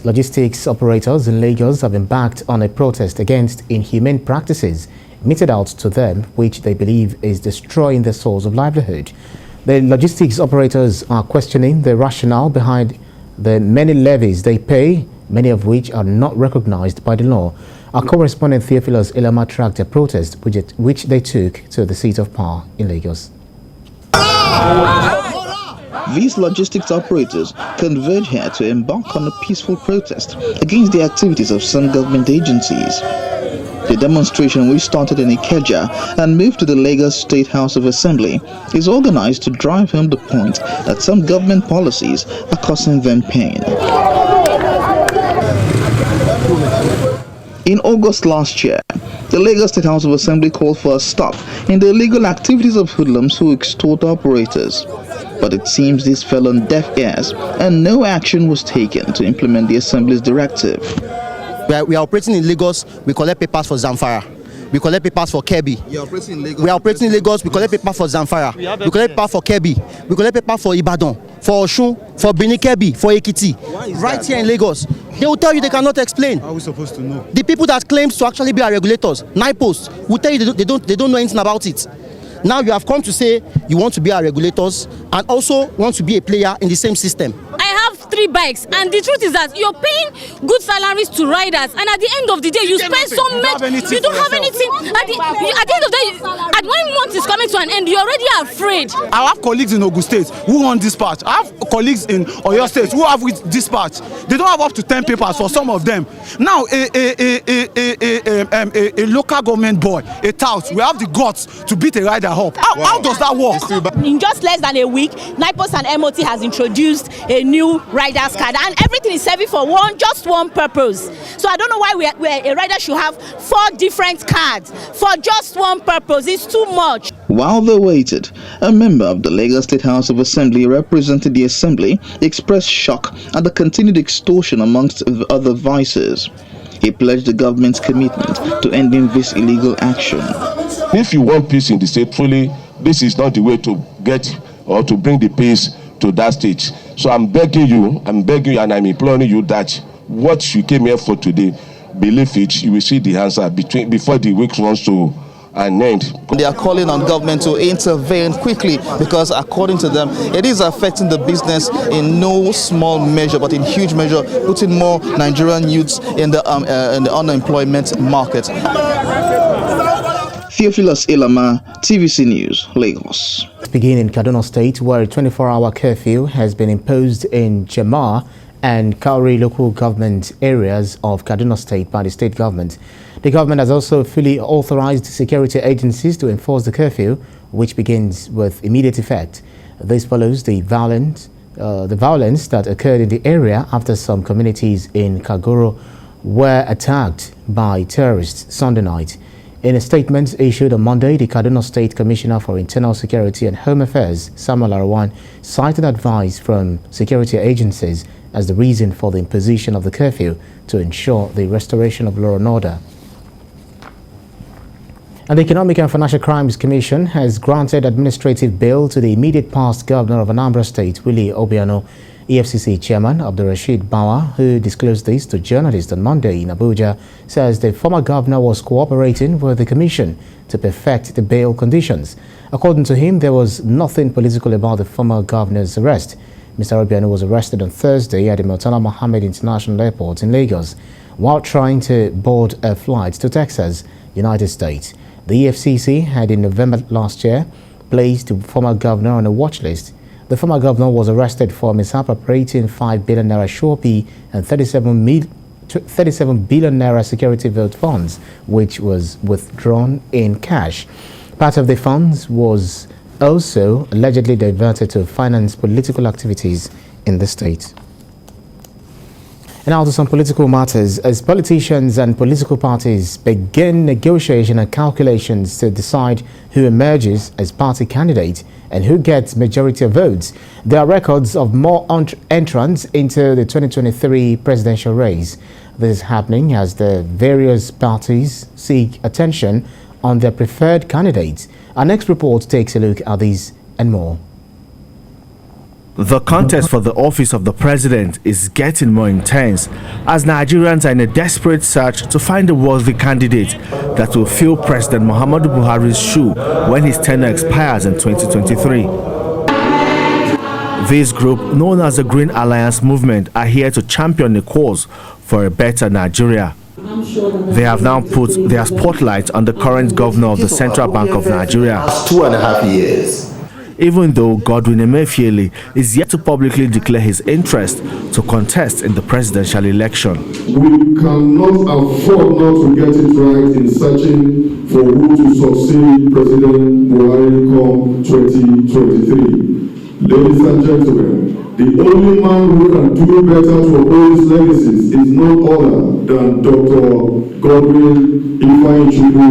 logistics operators in Lagos have embarked on a protest against inhumane practices meted out to them, which they believe is destroying their source of livelihood. The logistics operators are questioning the rationale behind the many levies they pay, many of which are not recognized by the law. Our correspondent Theophilus Ilama tracked a protest which they took to the seat of power in Lagos. These logistics operators converge here to embark on a peaceful protest against the activities of some government agencies. The demonstration, which started in Ikeja and moved to the Lagos State House of Assembly, is organized to drive home the point that some government policies are causing them pain. In August last year, the Lagos State House of Assembly called for a stop in the illegal activities of hoodlums who extort operators. But it seems this fell on deaf ears and no action was taken to implement the Assembly's directive. We are operating in Lagos, we collect papers for Zamfara. We collect papers for Kebbi. We are operating in Lagos, we collect papers for Zamfara. We collect papers for Kebbi. We collect papers for Ibadan, for Osun, for Benin Kebbi, for Ekiti. Right here in Lagos. They will tell you they cannot explain. How are we supposed to know? The people that claim to actually be our regulators, NIPOS, will tell you they don't know anything about it. Now you have come to say you want to be our regulators and also want to be a player in the same system. I have 3 bikes, and the truth is that you're paying good salaries to riders, and at the end of the day you spend so much, you don't have anything. At the end of the day, at 1 month is coming to an end, you're already afraid. I have colleagues in Ogun State who want dispatch. I have colleagues in Oyo State who have with dispatch. They don't have up to 10 papers for some of them. Now a local government boy, a tout, we have the guts to beat a rider up. How does that work? In just less than a week, NIPOS and MOT has introduced a new rider's card, and everything is serving for just one purpose. So I don't know why a rider should have 4 different cards for just one purpose. It's too much. While they waited, a member of the Lagos State House of Assembly representing the Assembly expressed shock at the continued extortion amongst other vices. He pledged the government's commitment to ending this illegal action. If you want peace in the state, truly, this is not the way to get or to bring the peace to that stage. So I'm begging you, and I'm imploring you that what you came here for today, believe it, you will see the answer before the week runs to an end. They are calling on government to intervene quickly because, according to them, it is affecting the business in no small measure, but in huge measure, putting more Nigerian youths in the unemployment market. Theophilus Ilama, TVC News, Lagos. Begin in Kaduna State, where a 24-hour curfew has been imposed in Jamar and Kauri local government areas of Kaduna State by the state government. The government has also fully authorized security agencies to enforce the curfew, which begins with immediate effect. This follows the violence that occurred in the area after some communities in Kagoro were attacked by terrorists Sunday night. In a statement issued on Monday, the Kaduna State Commissioner for Internal Security and Home Affairs, Samuel Arawan, cited advice from security agencies as the reason for the imposition of the curfew to ensure the restoration of law and order. And the Economic and Financial Crimes Commission has granted administrative bail to the immediate past governor of Anambra State, Willie Obiano. EFCC chairman Abdulrasheed Bawa, who disclosed this to journalists on Monday in Abuja, says the former governor was cooperating with the commission to perfect the bail conditions. According to him, there was nothing political about the former governor's arrest. Mr. Obiano was arrested on Thursday at the Murtala Mohammed International Airport in Lagos while trying to board a flight to Texas, United States. The EFCC had in November last year placed the former governor on a watch list. The former governor was arrested for misappropriating 5 billion naira Shopee and 37 billion naira security vote funds, which was withdrawn in cash. Part of the funds was also allegedly diverted to finance political activities in the state. And now to some political matters. As politicians and political parties begin negotiation and calculations to decide who emerges as party candidate and who gets majority of votes, there are records of more entrants into the 2023 presidential race. This is happening as the various parties seek attention on their preferred candidates. Our next report takes a look at these and more. The contest for the office of the president is getting more intense as Nigerians are in a desperate search to find a worthy candidate that will fill President Muhammadu Buhari's shoe when his tenure expires in 2023. This group, known as the Green Alliance Movement, are here to champion the cause for a better Nigeria. They have now put their spotlight on the current governor of the Central Bank of Nigeria. 2.5 years. Even though Godwin Emefiele is yet to publicly declare his interest to contest in the presidential election. We cannot afford not to get it right in searching for who to succeed President Buhari come 2023. Ladies and gentlemen, the only man who can do better to uphold his legacies is none other than Dr. Godwin Emefiele.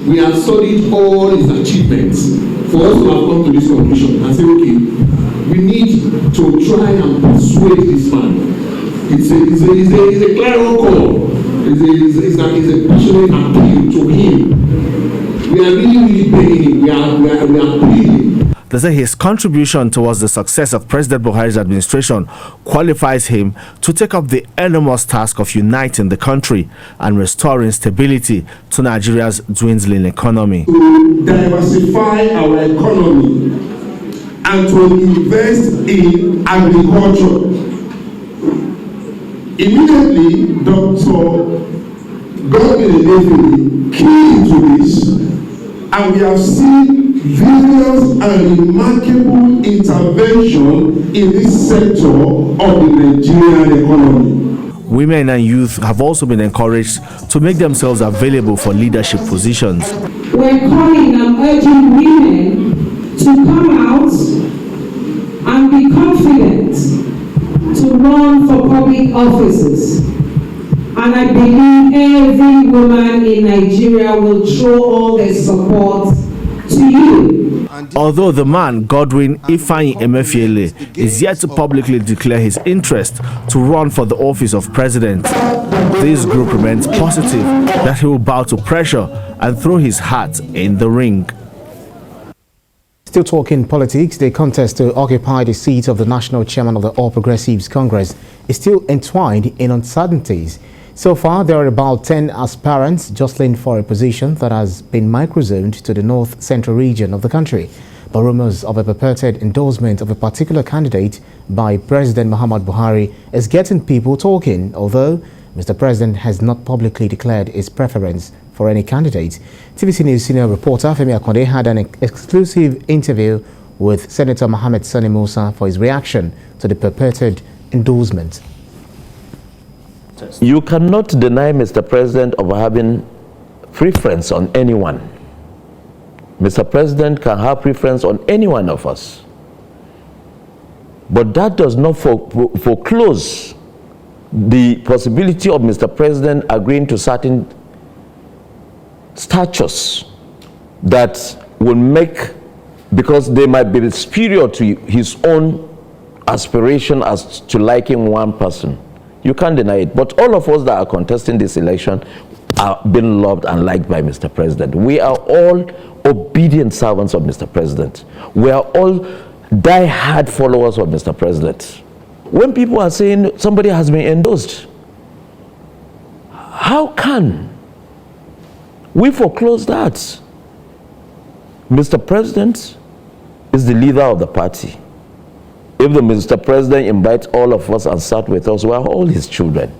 We have studied all his achievements for us to have come to this conclusion and say, okay, we need to try and persuade this man. It's a clarion call. It's a passionate appeal to him. We are really begging him. We are pleading. They say his contribution towards the success of President Buhari's administration qualifies him to take up the enormous task of uniting the country and restoring stability to Nigeria's dwindling economy. To diversify our economy and to invest in agriculture. Immediately, Dr. Godwin Emefiele keyed into this, and we have seen various and remarkable intervention in this sector of the Nigerian economy. Women and youth have also been encouraged to make themselves available for leadership positions. We're calling and urging women to come out and be confident to run for public offices. And I believe every woman in Nigeria will show all their support to you. Although the man, Godwin Emefiele, is yet to publicly declare his interest to run for the office of president, this group remains positive that he will bow to pressure and throw his hat in the ring. Still talking politics, the contest to occupy the seat of the national chairman of the All Progressives Congress is still entwined in uncertainties. So far, there are about 10 aspirants jostling for a position that has been microzoned to the north-central region of the country. But rumors of a purported endorsement of a particular candidate by President Muhammadu Buhari is getting people talking, although Mr. President has not publicly declared his preference for any candidate. TVC News senior reporter Femi Akonde had an exclusive interview with Senator Mohammed Sani Musa for his reaction to the purported endorsement. You cannot deny Mr. President of having preference on anyone. Mr. President can have preference on any one of us. But that does not foreclose the possibility of Mr. President agreeing to certain statutes that will make, because they might be superior to his own aspiration as to liking one person. You can't deny it. But all of us that are contesting this election are being loved and liked by Mr. President. We are all obedient servants of Mr. President. We are all die-hard followers of Mr. President. When people are saying somebody has been endorsed, how can we foreclose that? Mr. President is the leader of the party. If the Mr. President invites all of us and sat with us, we are all his children.